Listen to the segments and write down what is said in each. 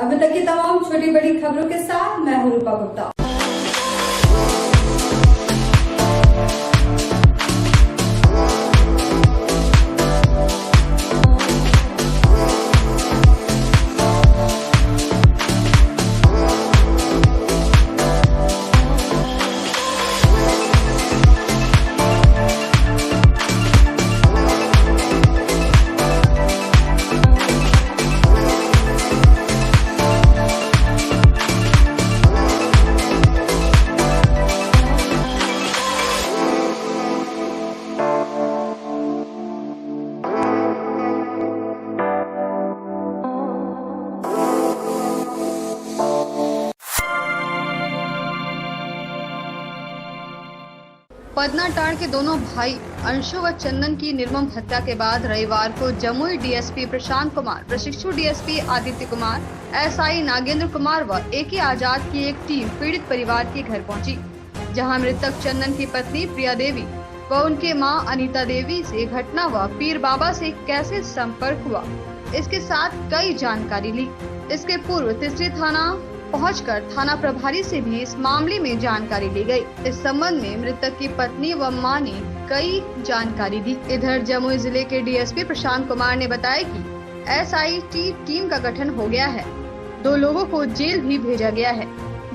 अभी तक की तमाम छोटी बड़ी खबरों के साथ मैं हूं रूपा गुप्ता। पदनाटांड़ के दोनों भाई अंशु व चंदन की निर्मम हत्या के बाद रविवार को जमुई डीएसपी प्रशांत कुमार, प्रशिक्षु डीएसपी आदित्य कुमार, एसआई नागेंद्र कुमार व एके आजाद की एक टीम पीड़ित परिवार के घर पहुंची, जहां मृतक चंदन की पत्नी प्रिया देवी व उनके मां अनीता देवी से घटना व पीर बाबा से कैसे संपर्क हुआ, इसके साथ कई जानकारी ली। इसके पूर्व तीसरी थाना पहुंचकर थाना प्रभारी से भी इस मामले में जानकारी ली गई। इस संबंध में मृतक की पत्नी व मां ने कई जानकारी दी। इधर जमुई जिले के डीएसपी प्रशांत कुमार ने बताया कि एसआईटी टीम का गठन हो गया है, 2 लोगों को जेल भी भेजा गया है।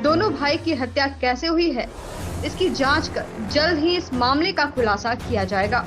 दोनों भाई की हत्या कैसे हुई है, इसकी जाँच कर जल्द ही इस मामले का खुलासा किया जाएगा।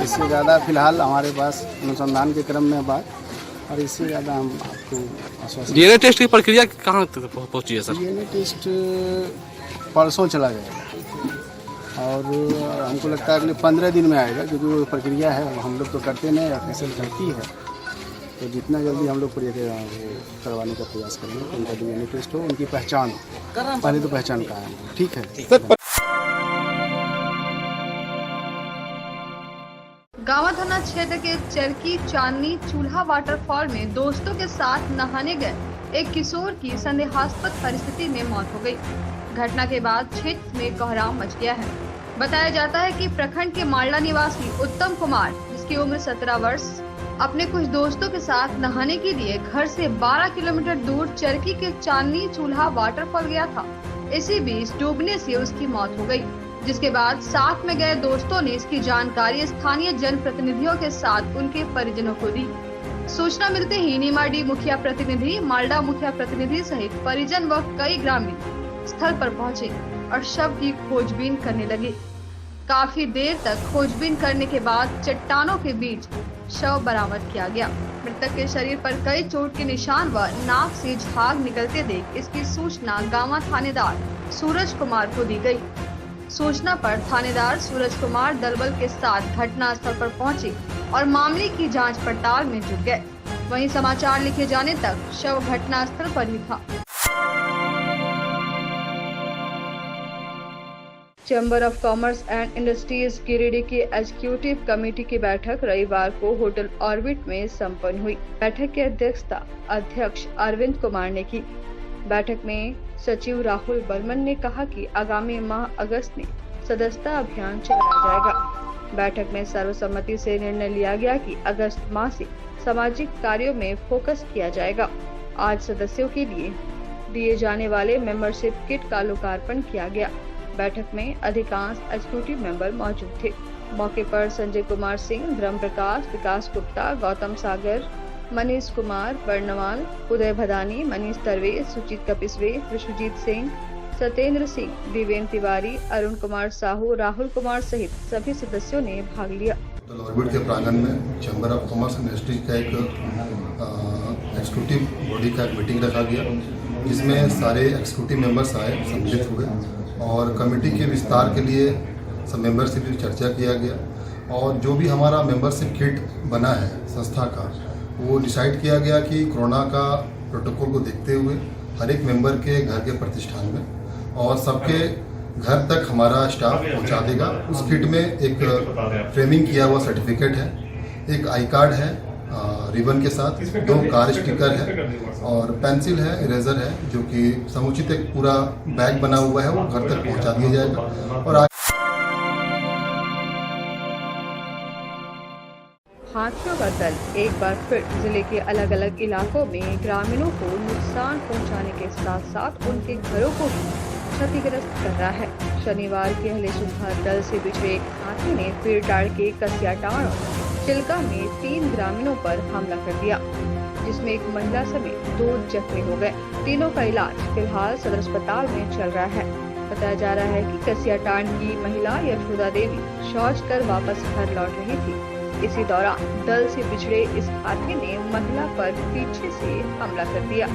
इससे ज़्यादा फिलहाल हमारे पास अनुसंधान के क्रम में बात, और इससे ज़्यादा हम आपको आश्वासन। डीएनए टेस्ट की प्रक्रिया कहाँ तक पहुँची है सर? डीएनए टेस्ट परसों चला गया और हमको लगता है अगले 15 दिन में आएगा, क्योंकि वो प्रक्रिया है हम लोग तो करते नहीं, ऑफिशियल करती है, तो जितना जल्दी हम लोग करवाने का प्रयास करेंगे कि उनका डीएनए टेस्ट हो, उनकी पहचान हो। पहले तो पहचान का है, ठीक है। गांवा थाना क्षेत्र के चरकी चांदनी चूल्हा वाटरफॉल में दोस्तों के साथ नहाने गए एक किशोर की संदेहास्पद परिस्थिति में मौत हो गई। घटना के बाद क्षेत्र में कोहराम मच गया है। बताया जाता है कि प्रखंड के मालडा निवासी उत्तम कुमार, जिसकी उम्र 17 वर्ष, अपने कुछ दोस्तों के साथ नहाने के लिए घर से 12 किलोमीटर दूर चरकी के चांदनी चूल्हा वाटरफॉल गया था। इसी बीच डूबने से उसकी मौत हो गई, जिसके बाद साथ में गए दोस्तों ने इसकी जानकारी स्थानीय जनप्रतिनिधियों के साथ उनके परिजनों को दी। सूचना मिलते ही नीमाडी मुखिया प्रतिनिधि, मालडा मुखिया प्रतिनिधि सहित परिजन व कई ग्रामीण स्थल पर पहुंचे और शव की खोजबीन करने लगे। काफी देर तक खोजबीन करने के बाद चट्टानों के बीच शव बरामद किया गया। मृतक के शरीर पर कई चोट के निशान व नाक से झाग निकलते देख इसकी सूचना गांवा थानेदार सूरज कुमार को दी गई। सूचना पर थानेदार सूरज कुमार दलबल के साथ घटना स्थल पर पहुंचे और मामले की जांच पड़ताल में जुट गए। वहीं समाचार लिखे जाने तक शव घटना स्थल पर ही था। Chamber of commerce and industries Giridih की एग्जीक्यूटिव कमेटी की बैठक रविवार को होटल ऑर्बिट में संपन्न हुई। बैठक की अध्यक्षता अध्यक्ष अरविंद कुमार ने की। बैठक में सचिव राहुल बर्मन ने कहा कि आगामी माह अगस्त में सदस्यता अभियान चलाया जाएगा। बैठक में सर्वसम्मति से निर्णय लिया गया कि अगस्त माह से सामाजिक कार्यों में फोकस किया जाएगा। आज सदस्यों के लिए दिए जाने वाले मेंबरशिप किट का लोकार्पण किया गया। बैठक में अधिकांश एग्जीक्यूटिव मेंबर मौजूद थे। मौके पर संजय कुमार सिंह, धर्म प्रकाश, विकास गुप्ता, गौतम सागर, मनीष कुमार बर्नवाल, उदय भदानी, मनीष दरवेश, सुजीत कपिसवे, विश्वजीत सिंह, सत्येंद्र सिंह, दिवेन तिवारी, अरुण कुमार साहू, राहुल कुमार सहित सभी सदस्यों ने भाग लिया। ऑर्बिट के प्रांगण में chamber of commerce and industries का एक एग्जीक्यूटिव बॉडी का मीटिंग रखा गया, जिसमें सारे एग्जीक्यूटिव मेंबर्स आए, सम्मिलित हुए और कमेटी के विस्तार के लिए सब मेंबर से भी चर्चा किया गया और जो भी हमारा मेंबरशिप किट बना है संस्था का, वो डिसाइड किया गया कि कोरोना का प्रोटोकॉल को देखते हुए हर एक मेंबर के घर के प्रतिष्ठान में और सबके घर तक हमारा स्टाफ पहुंचा देगा। उस किट में एक फ्रेमिंग किया हुआ सर्टिफिकेट है, एक आई कार्ड है रिबन के साथ, 2 कार स्टिकर है और पेंसिल है, इरेजर है, जो कि समुचित एक पूरा बैग बना हुआ है, वो घर तक पहुंचा दिया जाएगा। और हाथियों का दल एक बार फिर जिले के अलग अलग इलाकों में ग्रामीणों को नुकसान पहुंचाने के साथ साथ उनके घरों को भी क्षतिग्रस्त कर रहा है। शनिवार की अहले सुबह दल से बिछड़े एक हाथी ने पीरटाड़ के कसियाटाड़ और चिल्का में 3 ग्रामीणों पर हमला कर दिया, जिसमें एक महिला समेत 2 जख्मी हो गए। तीनों का इलाज फिलहाल सदर अस्पताल में चल रहा है। बताया जा रहा है कि कसियाटाड़ की महिला यशोदा देवी शौच कर वापस घर लौट रही थी। इसी दौरान दल से बिछड़े इस हाथी ने महिला पर पीछे से हमला कर दिया।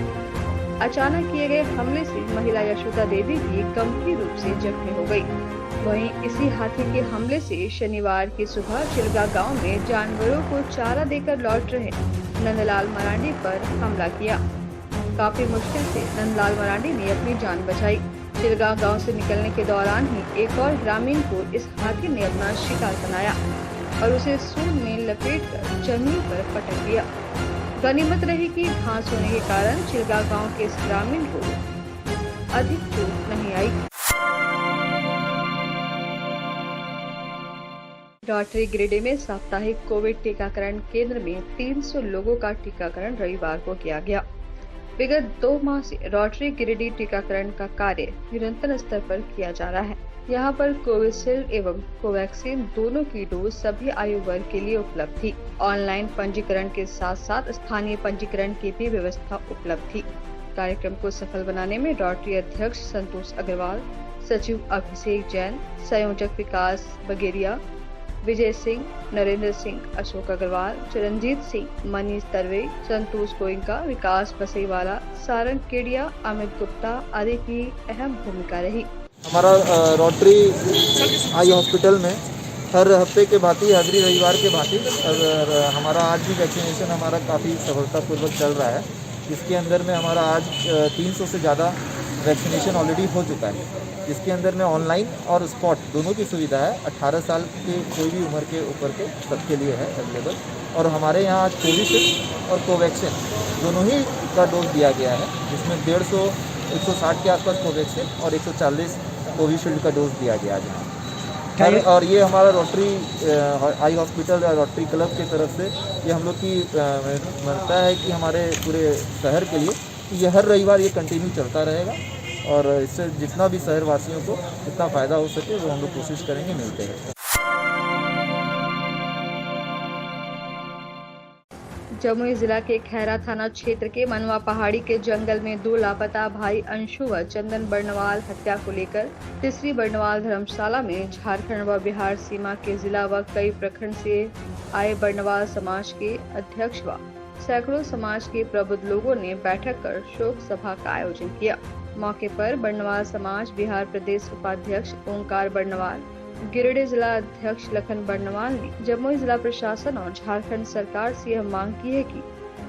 अचानक किए गए हमले से महिला यशोदा देवी भी गंभीर रूप से जख्मी हो गई। वहीं इसी हाथी के हमले से शनिवार की सुबह चिलगा गांव में जानवरों को चारा देकर लौट रहे नंदलाल मरांडी पर हमला किया। काफी मुश्किल से नंदलाल मरांडी ने अपनी जान बचाई। चिलगा गांव से निकलने के दौरान ही एक और ग्रामीण को इस हाथी ने अपना शिकार बनाया और उसे सूंड में लपेटकर जमीन पर पटक दिया। गनीमत रही कि घास होने के कारण चिलगा गांव के इस ग्रामीण को अधिक चोट नहीं आई। रोटरी गिरिडीह में साप्ताहिक कोविड टीकाकरण केंद्र में 300 लोगों का टीकाकरण रविवार को किया गया। विगत 2 माह से रोटरी गिरिडीह टीकाकरण का कार्य निरंतर स्तर पर किया जा रहा है। यहाँ पर कोविशील्ड एवं कोवैक्सीन दोनों की डोज सभी आयु वर्ग के लिए उपलब्ध थी। ऑनलाइन पंजीकरण के साथ साथ स्थानीय पंजीकरण की भी व्यवस्था उपलब्ध थी। कार्यक्रम को सफल बनाने में रोटरी अध्यक्ष संतोष अग्रवाल, सचिव अभिषेक जैन, संयोजक विकास बगेरिया, विजय सिंह, नरेंद्र सिंह, अशोक अग्रवाल, चरणजीत सिंह, मनीष तरवे, संतोष गोइंका, विकास बसेवाला, सारंग केडिया, अमित गुप्ता आदि की अहम भूमिका रही। हमारा रोटरी आई हॉस्पिटल में हर हफ्ते के भांति हर रविवार के भांति हमारा आज भी वैक्सीनेशन हमारा काफ़ी सफलतापूर्वक चल रहा है। इसके अंदर में हमारा आज 300 से ज़्यादा वैक्सीनेशन ऑलरेडी हो चुका है। इसके अंदर में ऑनलाइन और स्पॉट दोनों की सुविधा है। 18 साल के कोई भी उम्र के ऊपर के सबके लिए है अवेलेबल। और हमारे यहाँ आज कोविशील्ड और कोवैक्सीन दोनों ही का डोज दिया गया है, जिसमें 150-160 के आसपास कोवैक्सीन और 140 कोविशील्ड का डोज दिया गया है। और ये हमारा रोटरी आई हॉस्पिटल या रोटरी क्लब की तरफ से ये हम लोग की मान्यता है कि हमारे पूरे शहर के लिए ये हर रविवार ये कंटिन्यू चलता रहेगा और इससे जितना भी शहर वासियों को जितना फ़ायदा हो सके वो हम लोग कोशिश करेंगे मिलते हैं। जमुई जिला के खैरा थाना क्षेत्र के मनवा पहाड़ी के जंगल में 2 लापता भाई अंशु व चंदन बर्णवाल हत्या को लेकर तीसरी बर्णवाल धर्मशाला में झारखंड व बिहार सीमा के जिला व कई प्रखंड से आए बर्णवाल समाज के अध्यक्ष व सैकड़ों समाज के प्रबुद्ध लोगों ने बैठक कर शोक सभा का आयोजन किया। मौके पर बर्णवाल समाज बिहार प्रदेश उपाध्यक्ष ओंकार बर्णवाल, गिरिडीह जिला अध्यक्ष लखन बर्णवाल ने जमुई जिला प्रशासन और झारखंड सरकार से यह मांग की है कि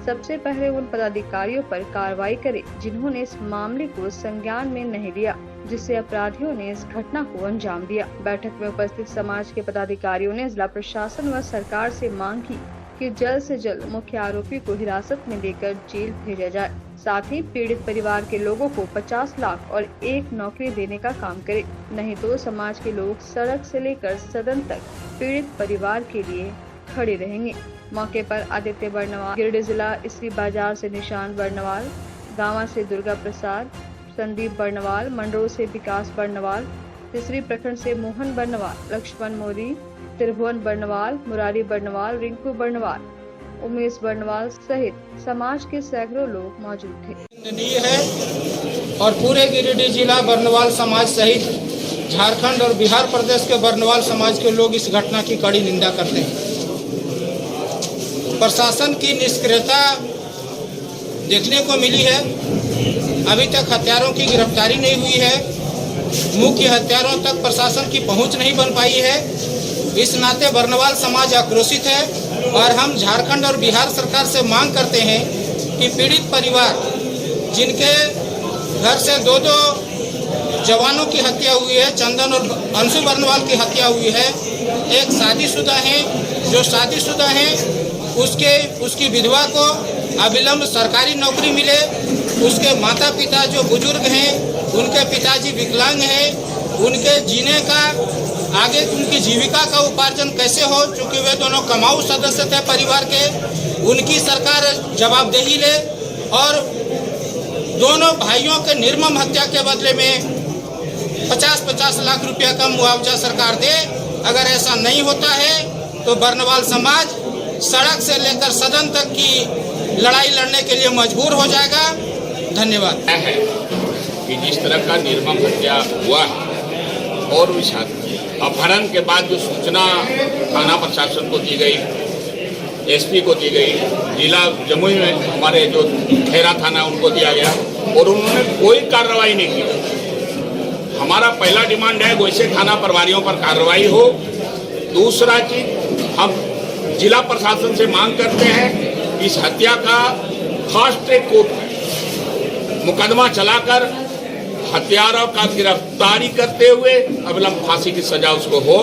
सबसे पहले उन पदाधिकारियों पर कार्रवाई करे जिन्होंने इस मामले को संज्ञान में नहीं लिया, जिससे अपराधियों ने इस घटना को अंजाम दिया। बैठक में उपस्थित समाज के पदाधिकारियों ने जिला प्रशासन व सरकार से मांग की कि जल्द से जल्द मुख्य आरोपी को हिरासत में लेकर जेल भेजा जाए। साथ ही पीड़ित परिवार के लोगों को 50 लाख और 1 नौकरी देने का काम करे, नहीं तो समाज के लोग सड़क से लेकर सदन तक पीड़ित परिवार के लिए खड़े रहेंगे। मौके पर आदित्य बर्णवाल, गिरिडीह जिला इसरी बाजार से निशांत बर्णवाल, गांवा से दुर्गा प्रसाद, संदीप बर्णवाल, मंडोर से विकास बर्णवाल, तीसरी प्रखंड से मोहन बर्णवाल, लक्ष्मण मोरी, त्रिभुवन बर्णवाल, मुरारी बर्णवाल, रिंकू बर्णवाल, उमेश बर्णवाल सहित समाज के सैकड़ों लोग मौजूद थे। है और पूरे गिरिडीह जिला बर्णवाल समाज सहित झारखंड और बिहार प्रदेश के बर्णवाल समाज के लोग इस घटना की कड़ी निंदा करते हैं। प्रशासन की निष्क्रियता देखने को मिली है। अभी तक हत्यारों की गिरफ्तारी नहीं हुई है। मुख्य हत्यारों तक प्रशासन की पहुंच नहीं बन पाई है। इस नाते बर्नवाल समाज आक्रोशित है और हम झारखंड और बिहार सरकार से मांग करते हैं कि पीड़ित परिवार जिनके घर से दो जवानों की हत्या हुई है, चंदन और अंशु बर्नवाल की हत्या हुई है, एक शादीशुदा है, जो शादीशुदा है उसकी विधवा को अविलंब सरकारी नौकरी मिले, उसके माता पिता जो बुजुर्ग हैं, उनके पिताजी विकलांग हैं, उनके जीने का आगे उनकी जीविका का उपार्जन कैसे हो, चूँकि वे दोनों कमाऊ सदस्य थे परिवार के, उनकी सरकार जवाबदेही ले और दोनों भाइयों के निर्मम हत्या के बदले में 50-50 लाख रुपया का मुआवजा सरकार दे। अगर ऐसा नहीं होता है तो बर्नवाल समाज सड़क से लेकर सदन तक की लड़ाई लड़ने के लिए मजबूर हो जाएगा। धन्यवाद। है कि जिस तरह का निर्मम हत्या हुआ है और अपहरण के बाद जो सूचना थाना प्रशासन को दी गई, एसपी को दी गई, जिला जमुई में हमारे जो खेरा थाना उनको दिया गया और उन्होंने कोई कार्रवाई नहीं की। हमारा पहला डिमांड है वैसे थाना प्रभारियों पर कार्रवाई हो। दूसरा चीज, हम जिला प्रशासन से मांग करते हैं इस हत्या का फास्ट ट्रैक कोर्ट में मुकदमा चलाकर हत्यारों का गिरफ्तारी करते हुए अविलंब फांसी की सजा उसको हो।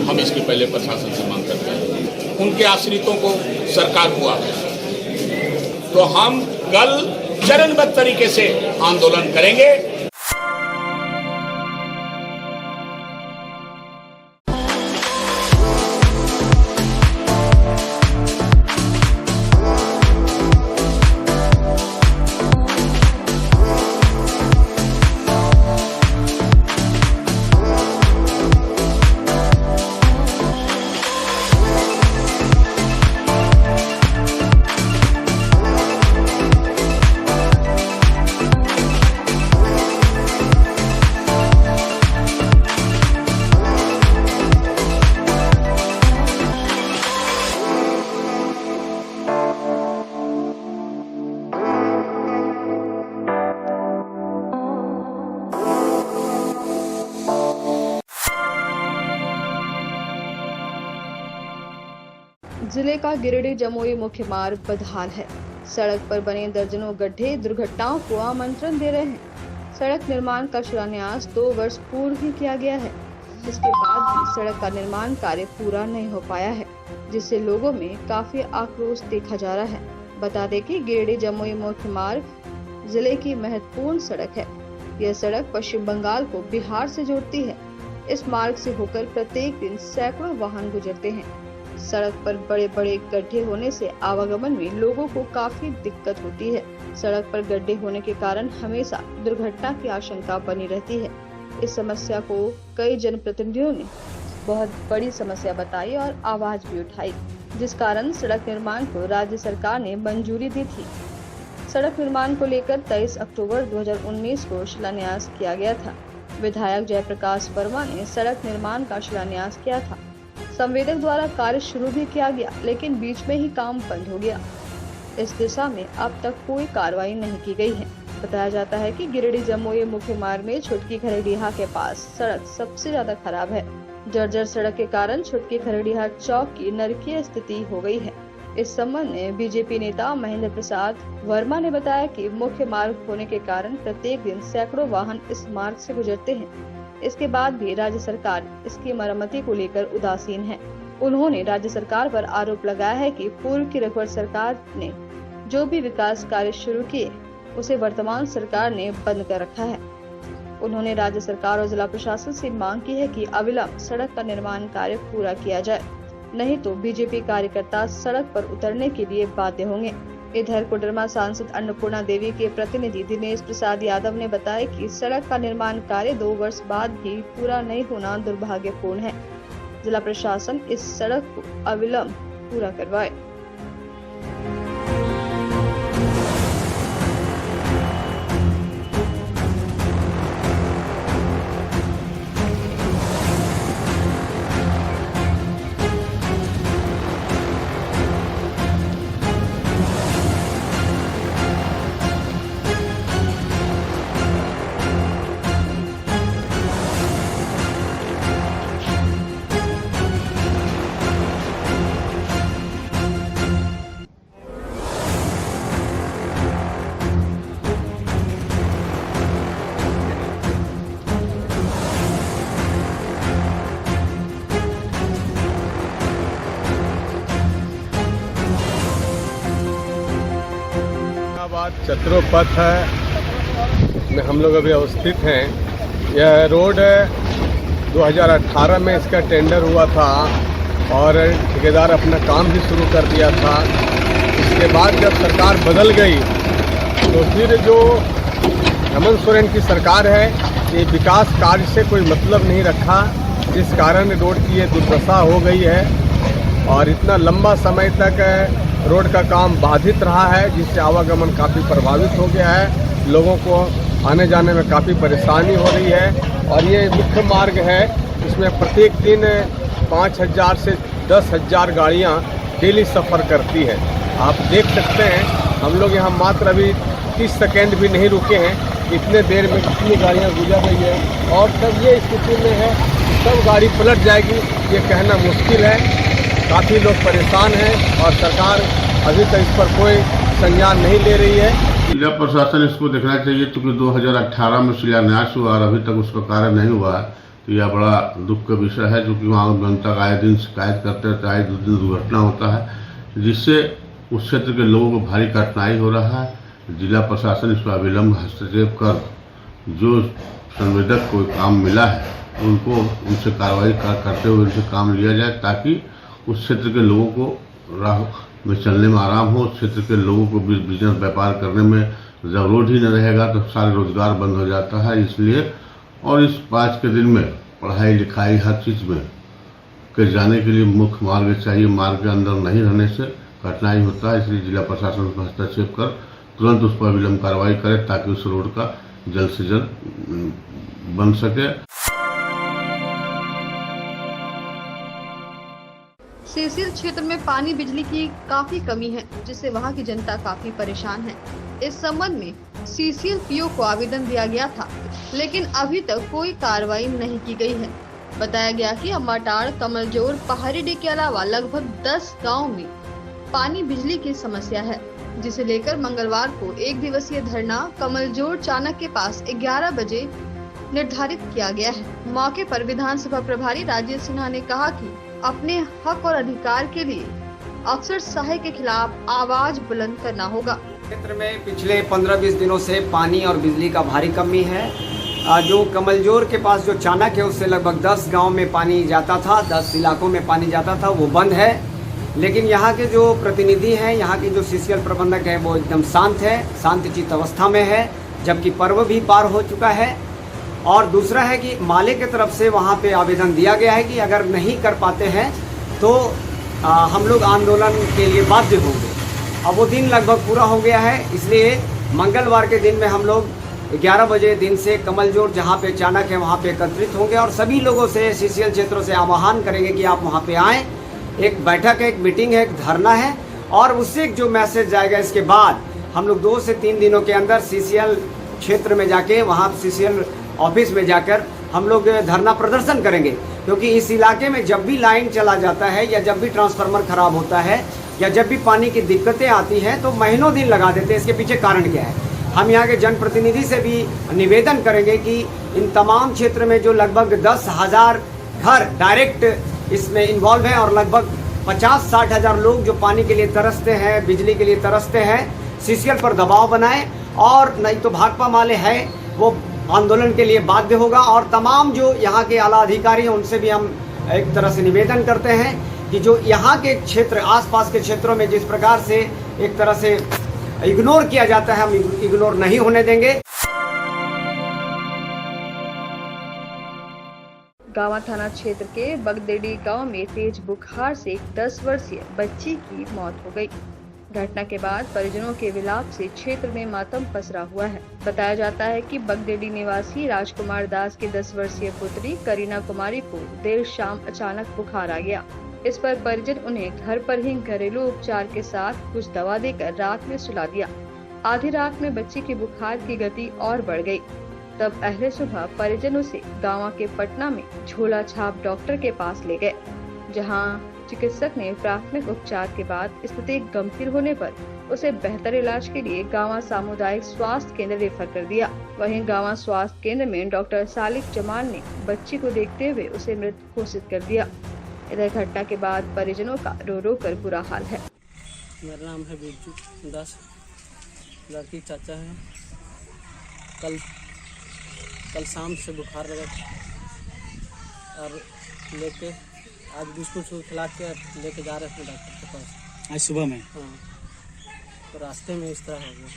हम इसकी पहले प्रशासन से मांग करते हैं। उनके आश्रितों को सरकार हुआ तो हम कल चरणबद्ध तरीके से आंदोलन करेंगे। जिले का गिरिडीह जमुई मुख्य मार्ग बदहाल है। सड़क पर बने दर्जनों गड्ढे दुर्घटनाओं को आमंत्रण दे रहे हैं। सड़क निर्माण का शिलान्यास 2 वर्ष पूर्व ही किया गया है। इसके बाद भी सड़क का निर्माण कार्य पूरा नहीं हो पाया है, जिससे लोगों में काफी आक्रोश देखा जा रहा है। बता दें कि गिरिडीह जमुई मुख्य मार्ग जिले की महत्वपूर्ण सड़क है। यह सड़क पश्चिम बंगाल को बिहार से जोड़ती है। इस मार्ग से होकर प्रत्येक दिन सैकड़ों वाहन गुजरते हैं। सड़क पर बड़े बड़े गड्ढे होने से आवागमन में लोगों को काफी दिक्कत होती है। सड़क पर गड्ढे होने के कारण हमेशा दुर्घटना की आशंका बनी रहती है। इस समस्या को कई जनप्रतिनिधियों ने बहुत बड़ी समस्या बताई और आवाज भी उठाई, जिस कारण सड़क निर्माण को राज्य सरकार ने मंजूरी दी थी। सड़क निर्माण को लेकर 23 अक्टूबर 2019 को शिलान्यास किया गया था। विधायक जयप्रकाश वर्मा ने सड़क निर्माण का शिलान्यास किया था। संवेदक द्वारा कार्य शुरू भी किया गया, लेकिन बीच में ही काम बंद हो गया। इस दिशा में अब तक कोई कार्रवाई नहीं की गई है। बताया जाता है कि गिरिडीह जमुई मुख्य मार्ग में छुटकी खरडीहा के पास सड़क सबसे ज्यादा खराब है। जर्जर सड़क के कारण छुटकी खरडीहा चौक की नरकीय स्थिति हो गई है। इस संबंध में बीजेपी नेता महेंद्र प्रसाद वर्मा ने बताया कि मुख्य मार्ग होने के कारण प्रत्येक दिन सैकड़ों वाहन इस मार्ग से गुजरते हैं। इसके बाद भी राज्य सरकार इसकी मरम्मती को लेकर उदासीन है। उन्होंने राज्य सरकार पर आरोप लगाया है कि पूर्व की रघुवर सरकार ने जो भी विकास कार्य शुरू किए उसे वर्तमान सरकार ने बंद कर रखा है। उन्होंने राज्य सरकार और जिला प्रशासन से मांग की है कि अविलंब सड़क का निर्माण कार्य पूरा किया जाए, नहीं तो बीजेपी कार्यकर्ता सड़क पर उतरने के लिए बाध्य होंगे। इधर कोडरमा सांसद अन्नपूर्णा देवी के प्रतिनिधि दिनेश प्रसाद यादव ने बताया कि सड़क का निर्माण कार्य 2 वर्ष बाद भी पूरा नहीं होना दुर्भाग्यपूर्ण है। जिला प्रशासन इस सड़क को अविलंब पूरा करवाए। चतुरोपथ में हम लोग अभी अवस्थित हैं। यह रोड 2018 में इसका टेंडर हुआ था और ठेकेदार अपना काम भी शुरू कर दिया था। इसके बाद जब सरकार बदल गई तो फिर जो हेमंत सोरेन की सरकार है ये विकास कार्य से कोई मतलब नहीं रखा, जिस कारण रोड की ये दुर्दशा हो गई है और इतना लंबा समय तक रोड का काम बाधित रहा है, जिससे आवागमन काफ़ी प्रभावित हो गया है। लोगों को आने जाने में काफ़ी परेशानी हो रही है और ये मुख्य मार्ग है, इसमें प्रत्येक दिन 5,000 से 10,000 गाड़ियाँ डेली सफ़र करती है। आप देख सकते हैं हम लोग यहाँ मात्र अभी 30 सेकेंड भी नहीं रुके हैं, इतने देर में कितनी गाड़ियाँ गुजर रही है और तब ये स्थिति में है सब गाड़ी पलट जाएगी ये कहना मुश्किल है। काफ़ी लोग परेशान हैं और सरकार अभी तक इस पर कोई संज्ञान नहीं ले रही है। जिला प्रशासन इसको देखना चाहिए, क्योंकि 2018 में शिलान्यास हुआ और अभी तक उसका कार्य नहीं हुआ है, तो यह बड़ा दुख का विषय है। क्योंकि वहाँ जनता आए दिन शिकायत करते रहते, आए दिन दुर्घटना होता है, जिससे उस क्षेत्र के लोगों को भारी कठिनाई हो रहा है। जिला प्रशासन इस पर अविलंब हस्तक्षेप कर जो संवेदक को काम मिला है उनको उनसे कार्रवाई करते हुए उनसे काम लिया जाए, ताकि उस क्षेत्र के लोगों को राह में चलने में आराम हो। उस क्षेत्र के लोगों को बिजनेस व्यापार करने में जब रोड ही न रहेगा तो सारे रोजगार बंद हो जाता है। इसलिए और इस 5 के दिन में पढ़ाई लिखाई हर चीज़ में के जाने के लिए मुख्य मार्ग चाहिए। मार्ग के अंदर नहीं रहने से कठिनाई होता है, इसलिए जिला प्रशासन को हस्तक्षेप कर तुरंत उस पर विलंब कार्रवाई करे, ताकि उस रोड का जल्द से जल्द बन सके। सीसीएल क्षेत्र में पानी बिजली की काफी कमी है, जिससे वहां की जनता काफी परेशान है। इस संबंध में सीसीएल पीओ को आवेदन दिया गया था, लेकिन अभी तक कोई कार्रवाई नहीं की गई है। बताया गया कि अम्बाटाड़, कमलजोर, पहाड़ीडी के अलावा लगभग 10 गाँव में पानी बिजली की समस्या है, जिसे लेकर मंगलवार को 1 दिवसीय धरना कमलजोर चाणक के पास 11 बजे निर्धारित किया गया है। मौके पर विधानसभा प्रभारी राजेश सिन्हा ने कहा कि अपने हक और अधिकार के लिए अफसर सहाय के खिलाफ आवाज बुलंद करना होगा। क्षेत्र में पिछले 15-20 दिनों से पानी और बिजली का भारी कमी है। जो कमलजोर के पास जो चाणक है उससे लगभग 10 गांव में पानी जाता था, 10 इलाकों में पानी जाता था, वो बंद है। लेकिन यहाँ के जो प्रतिनिधि हैं, यहाँ के जो सीसीएल प्रबंधक है, वो एकदम शांत है, शांतचित्त अवस्था में है, जबकि पर्व भी पार हो चुका है। और दूसरा है कि माले की तरफ से वहाँ पे आवेदन दिया गया है कि अगर नहीं कर पाते हैं तो हम लोग आंदोलन के लिए बाध्य होंगे। अब वो दिन लगभग पूरा हो गया है, इसलिए मंगलवार के दिन में हम लोग 11 बजे दिन से कमलजोर जहाँ पे चाणक है वहाँ पे एकत्रित होंगे और सभी लोगों से सीसीएल क्षेत्रों से आह्वान करेंगे कि आप वहाँ पे आएँ। एक बैठक है, एक मीटिंग है, एक धरना है और उससे जो मैसेज जाएगा, इसके बाद हम लोग 2 से 3 दिनों के अंदर सीसीएल क्षेत्र में जाके वहाँ सीसीएल ऑफिस में जाकर हम लोग धरना प्रदर्शन करेंगे। क्योंकि इस इलाके में जब भी लाइन चला जाता है या जब भी ट्रांसफार्मर खराब होता है या जब भी पानी की दिक्कतें आती हैं तो महीनों दिन लगा देते हैं। इसके पीछे कारण क्या है? हम यहाँ के जनप्रतिनिधि से भी निवेदन करेंगे कि इन तमाम क्षेत्र में जो लगभग 10,000 घर डायरेक्ट इसमें इन्वॉल्व हैं और लगभग 50-60 हज़ार लोग जो पानी के लिए तरसते हैं, बिजली के लिए तरसते हैं, सीसीएल पर दबाव बनाएं और नहीं तो भाकपा माले है वो आंदोलन के लिए बाध्य होगा। और तमाम जो यहाँ के आला अधिकारी हैं उनसे भी हम एक तरह से निवेदन करते हैं कि जो यहाँ के क्षेत्र, आसपास के क्षेत्रों में जिस प्रकार से एक तरह से इग्नोर किया जाता है, हम इग्नोर नहीं होने देंगे। गावा थाना क्षेत्र के बगदेड़ी गांव में तेज बुखार से एक 10 वर्षीय बच्ची की मौत हो गई। घटना के बाद परिजनों के विलाप से क्षेत्र में मातम पसरा हुआ है। बताया जाता है कि बगदेड़ी निवासी राजकुमार दास की 10 वर्षीय पुत्री करीना कुमारी को देर शाम अचानक बुखार आ गया। इस पर परिजन उन्हें घर पर ही घरेलू उपचार के साथ कुछ दवा देकर रात में सुला दिया। आधी रात में बच्ची की बुखार की गति और बढ़ गई। तब अहले सुबह परिजन उसे गांव के पटना में झोला छाप डॉक्टर के पास ले गए, जहां चिकित्सक ने प्राथमिक उपचार के बाद स्थिति गंभीर होने पर उसे बेहतर इलाज के लिए गांवा सामुदायिक स्वास्थ्य केंद्र रेफर कर दिया। वहीं गांवा स्वास्थ्य केंद्र में डॉक्टर सालिक जमान ने बच्ची को देखते हुए उसे मृत घोषित कर दिया। इधर घटना के बाद परिजनों का रो रो कर बुरा हाल है। मेरा नाम है बिरजू दास। लड़की चाचा हैं। कल शाम से बुखार लगा और लेके आज बिस्कुट खिला के लेके जा रहे थे डॉक्टर के पास आज सुबह में। हाँ, तो रास्ते में इस तरह हो गया।